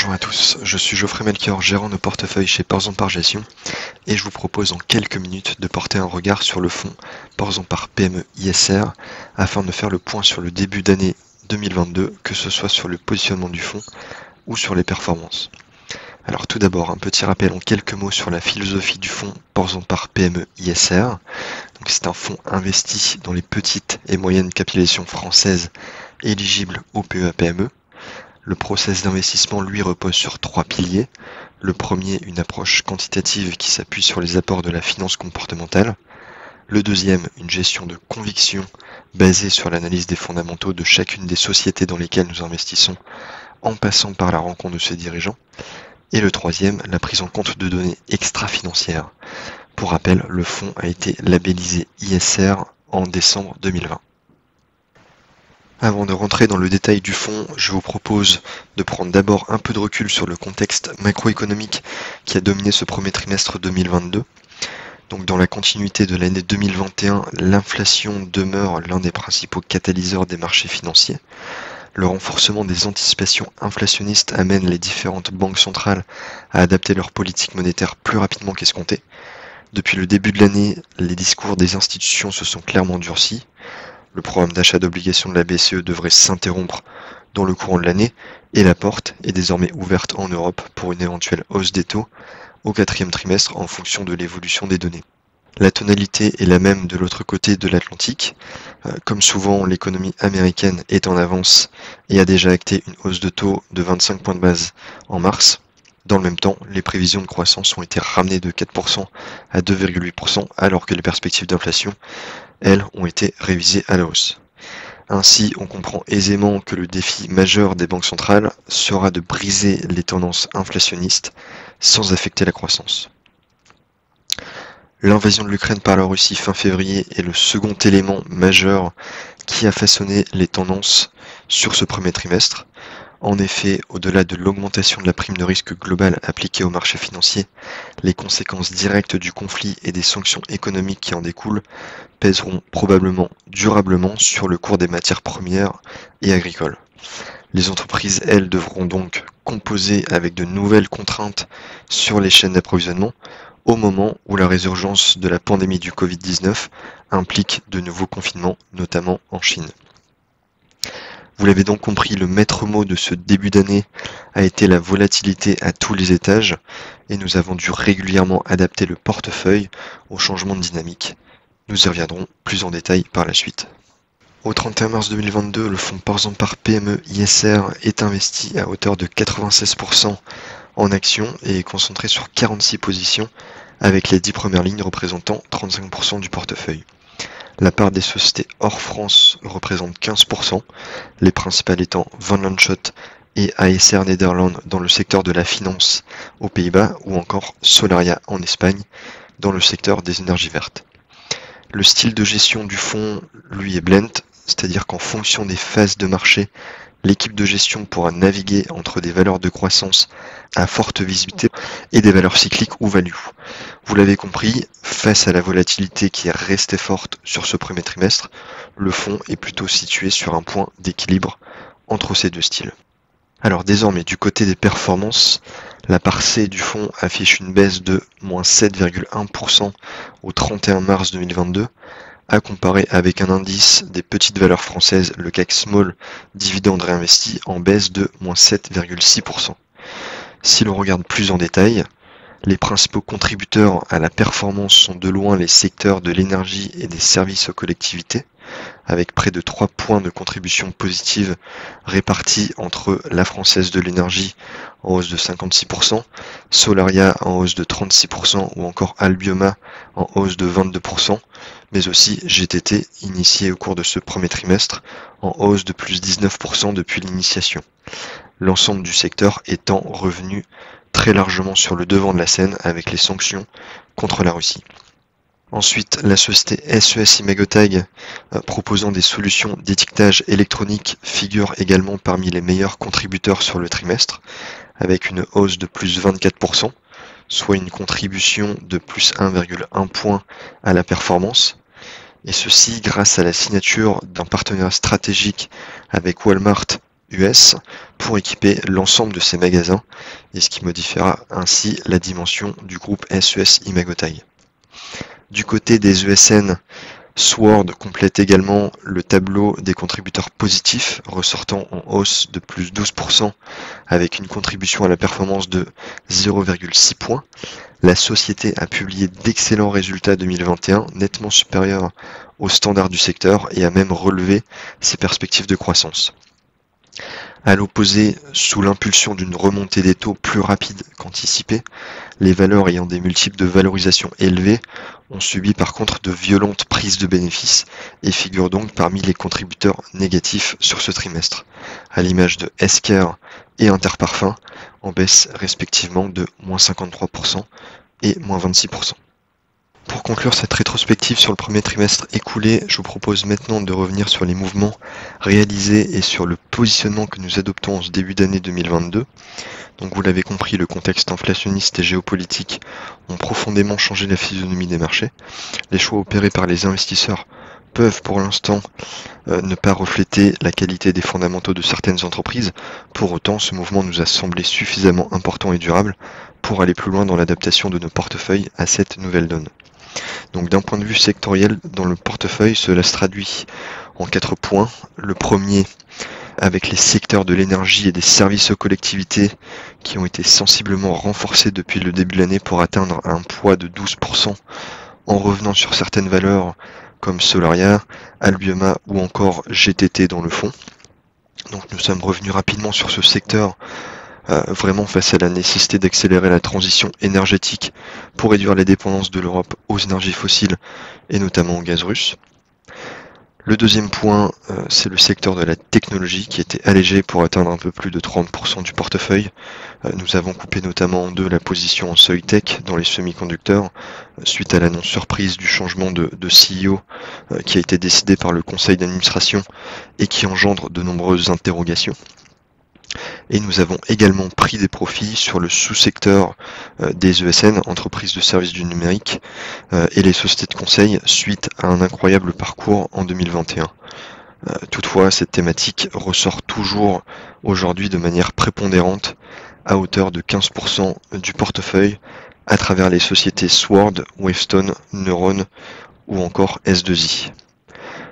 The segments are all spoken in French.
Bonjour à tous, je suis Geoffrey Melchior, gérant de portefeuille chez Porzon Par Gestion, et je vous propose en quelques minutes de porter un regard sur le fonds Porzon Par PME ISR afin de faire le point sur le début d'année 2022, que ce soit sur le positionnement du fonds ou sur les performances. Alors tout d'abord, un petit rappel en quelques mots sur la philosophie du fonds Porzon Par PME ISR. Donc c'est un fonds investi dans les petites et moyennes capitalisations françaises éligibles au PEA-PME. Le process d'investissement, lui, repose sur 3 piliers. Le premier, une approche quantitative qui s'appuie sur les apports de la finance comportementale. Le deuxième, une gestion de conviction basée sur l'analyse des fondamentaux de chacune des sociétés dans lesquelles nous investissons, en passant par la rencontre de ses dirigeants. Et le troisième, la prise en compte de données extra-financières. Pour rappel, le fonds a été labellisé ISR en décembre 2020. Avant de rentrer dans le détail du fonds, je vous propose de prendre d'abord un peu de recul sur le contexte macroéconomique qui a dominé ce premier trimestre 2022. Donc dans la continuité de l'année 2021, l'inflation demeure l'un des principaux catalyseurs des marchés financiers. Le renforcement des anticipations inflationnistes amène les différentes banques centrales à adapter leur politique monétaire plus rapidement qu'escompté. Depuis le début de l'année, les discours des institutions se sont clairement durcis. Le programme d'achat d'obligations de la BCE devrait s'interrompre dans le courant de l'année et la porte est désormais ouverte en Europe pour une éventuelle hausse des taux au 4e trimestre en fonction de l'évolution des données. La tonalité est la même de l'autre côté de l'Atlantique. Comme souvent, l'économie américaine est en avance et a déjà acté une hausse de taux de 25 points de base en mars. Dans le même temps, les prévisions de croissance ont été ramenées de 4% à 2,8% alors que les perspectives d'inflation, elles, ont été révisées à la hausse. Ainsi, on comprend aisément que le défi majeur des banques centrales sera de briser les tendances inflationnistes sans affecter la croissance. L'invasion de l'Ukraine par la Russie fin février est le second élément majeur qui a façonné les tendances sur ce premier trimestre. En effet, au-delà de l'augmentation de la prime de risque globale appliquée aux marchés financiers, les conséquences directes du conflit et des sanctions économiques qui en découlent pèseront probablement durablement sur le cours des matières premières et agricoles. Les entreprises, elles, devront donc composer avec de nouvelles contraintes sur les chaînes d'approvisionnement au moment où la résurgence de la pandémie du Covid-19 implique de nouveaux confinements, notamment en Chine. Vous l'avez donc compris, le maître mot de ce début d'année a été la volatilité à tous les étages et nous avons dû régulièrement adapter le portefeuille au changement de dynamique. Nous y reviendrons plus en détail par la suite. Au 31 mars 2022, le fonds Porzon Par PME ISR est investi à hauteur de 96% en actions et est concentré sur 46 positions avec les 10 premières lignes représentant 35% du portefeuille. La part des sociétés hors France représente 15%, les principales étant Van Lanschot et ASR Nederland dans le secteur de la finance aux Pays-Bas ou encore Solaria en Espagne dans le secteur des énergies vertes. Le style de gestion du fonds, lui, est blend, c'est-à-dire qu'en fonction des phases de marché, l'équipe de gestion pourra naviguer entre des valeurs de croissance à forte visibilité et des valeurs cycliques ou value. Vous l'avez compris, face à la volatilité qui est restée forte sur ce premier trimestre, le fonds est plutôt situé sur un point d'équilibre entre ces deux styles. Alors désormais, du côté des performances, la part C du fonds affiche une baisse de moins 7,1% au 31 mars 2022, à comparer avec un indice des petites valeurs françaises, le CAC Small Dividende Réinvesti, en baisse de moins 7,6%. Si l'on regarde plus en détail, les principaux contributeurs à la performance sont de loin les secteurs de l'énergie et des services aux collectivités, avec près de 3 points de contribution positive répartis entre la Française de l'énergie en hausse de 56%, Solaria en hausse de 36% ou encore Albioma en hausse de 22%, mais aussi GTT initié au cours de ce premier trimestre en hausse de plus 19% depuis l'initiation. L'ensemble du secteur étant revenu très largement sur le devant de la scène avec les sanctions contre la Russie. Ensuite, la société SES Imagotag, proposant des solutions d'étiquetage électronique, figure également parmi les meilleurs contributeurs sur le trimestre, avec une hausse de plus 24%, soit une contribution de plus 1,1 point à la performance, et ceci grâce à la signature d'un partenariat stratégique avec Walmart US pour équiper l'ensemble de ces magasins, et ce qui modifiera ainsi la dimension du groupe SES Imagotail. Du côté des ESN, Sword complète également le tableau des contributeurs positifs, ressortant en hausse de plus 12%, avec une contribution à la performance de 0,6 points. La société a publié d'excellents résultats 2021, nettement supérieurs aux standards du secteur, et a même relevé ses perspectives de croissance. À l'opposé, sous l'impulsion d'une remontée des taux plus rapide qu'anticipée, les valeurs ayant des multiples de valorisation élevés ont subi par contre de violentes prises de bénéfices et figurent donc parmi les contributeurs négatifs sur ce trimestre, à l'image de Esker et Interparfums, en baisse respectivement de -53% et -26%. Pour conclure cette rétrospective sur le premier trimestre écoulé, je vous propose maintenant de revenir sur les mouvements réalisés et sur le positionnement que nous adoptons en ce début d'année 2022. Donc vous l'avez compris, le contexte inflationniste et géopolitique ont profondément changé la physionomie des marchés. Les choix opérés par les investisseurs peuvent pour l'instant ne pas refléter la qualité des fondamentaux de certaines entreprises. Pour autant, ce mouvement nous a semblé suffisamment important et durable pour aller plus loin dans l'adaptation de nos portefeuilles à cette nouvelle donne. Donc d'un point de vue sectoriel, dans le portefeuille, cela se traduit en 4 points. Le premier, avec les secteurs de l'énergie et des services aux collectivités qui ont été sensiblement renforcés depuis le début de l'année pour atteindre un poids de 12% en revenant sur certaines valeurs comme Solaria, Albioma ou encore GTT dans le fond. Donc nous sommes revenus rapidement sur ce secteur vraiment face à la nécessité d'accélérer la transition énergétique pour réduire les dépendances de l'Europe aux énergies fossiles et notamment au gaz russe. Le deuxième point, c'est le secteur de la technologie qui était allégé pour atteindre un peu plus de 30% du portefeuille. Nous avons coupé notamment en deux la position en seuil tech dans les semi-conducteurs suite à l'annonce surprise du changement de CEO qui a été décidé par le conseil d'administration et qui engendre de nombreuses interrogations. Et nous avons également pris des profits sur le sous-secteur des ESN, entreprises de services du numérique, et les sociétés de conseil suite à un incroyable parcours en 2021. Toutefois, cette thématique ressort toujours aujourd'hui de manière prépondérante à hauteur de 15% du portefeuille à travers les sociétés Sword, Wavestone, Neuron ou encore S2I.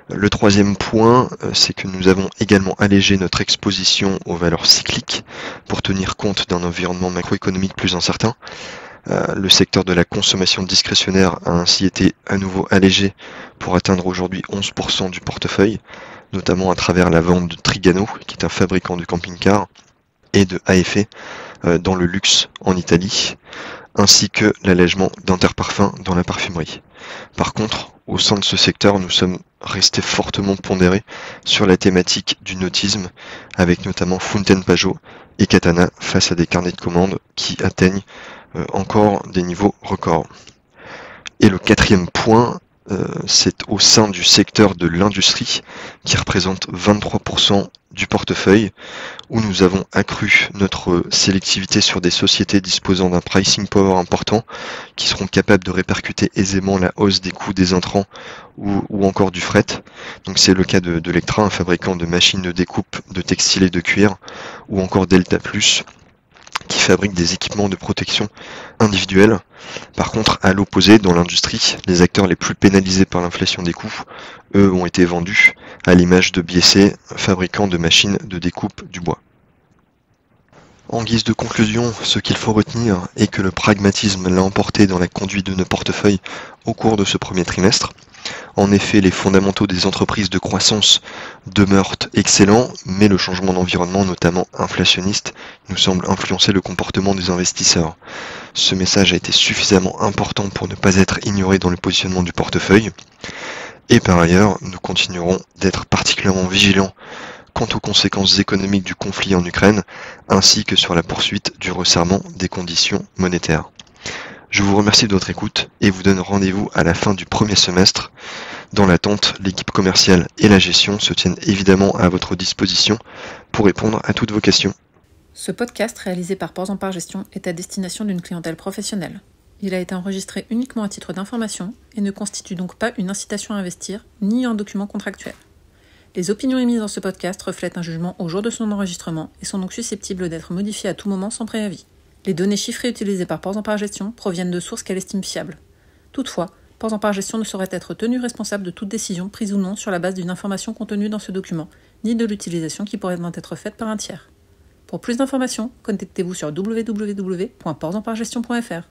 Le troisième point, c'est que nous avons également allégé notre exposition aux valeurs cycliques pour tenir compte d'un environnement macroéconomique plus incertain. Le secteur de la consommation discrétionnaire a ainsi été à nouveau allégé pour atteindre aujourd'hui 11% du portefeuille, notamment à travers la vente de Trigano, qui est un fabricant de camping-car, et de AFE dans le luxe en Italie, ainsi que l'allègement d'Interparfums dans la parfumerie. Par contre, au sein de ce secteur, nous sommes restés fortement pondérés sur la thématique du nautisme, avec notamment Fountaine Pajot et Katana face à des carnets de commandes qui atteignent encore des niveaux records. Et le quatrième point, c'est au sein du secteur de l'industrie, qui représente 23% du portefeuille, où nous avons accru notre sélectivité sur des sociétés disposant d'un pricing power important, qui seront capables de répercuter aisément la hausse des coûts des intrants ou encore du fret. Donc c'est le cas de Lectra, un fabricant de machines de découpe de textile et de cuir, ou encore Delta Plus, qui fabrique des équipements de protection individuels. Par contre, à l'opposé, dans l'industrie, les acteurs les plus pénalisés par l'inflation des coûts, eux, ont été vendus, à l'image de BSC, fabricant de machines de découpe du bois. En guise de conclusion, ce qu'il faut retenir est que le pragmatisme l'a emporté dans la conduite de nos portefeuilles au cours de ce premier trimestre. En effet, les fondamentaux des entreprises de croissance demeurent excellents, mais le changement d'environnement, notamment inflationniste, nous semble influencer le comportement des investisseurs. Ce message a été suffisamment important pour ne pas être ignoré dans le positionnement du portefeuille. Et par ailleurs, nous continuerons d'être particulièrement vigilants quant aux conséquences économiques du conflit en Ukraine, ainsi que sur la poursuite du resserrement des conditions monétaires. Je vous remercie de votre écoute et vous donne rendez-vous à la fin du premier semestre. Dans l'attente, l'équipe commerciale et la gestion se tiennent évidemment à votre disposition pour répondre à toutes vos questions. Ce podcast réalisé par Ports en Part Gestion est à destination d'une clientèle professionnelle. Il a été enregistré uniquement à titre d'information et ne constitue donc pas une incitation à investir ni un document contractuel. Les opinions émises dans ce podcast reflètent un jugement au jour de son enregistrement et sont donc susceptibles d'être modifiées à tout moment sans préavis. Les données chiffrées utilisées par Ports en Par Gestion proviennent de sources qu'elle estime fiables. Toutefois, Ports en Par Gestion ne saurait être tenu responsable de toute décision prise ou non sur la base d'une information contenue dans ce document, ni de l'utilisation qui pourrait en être faite par un tiers. Pour plus d'informations, connectez-vous sur www.portsenpargestion.fr.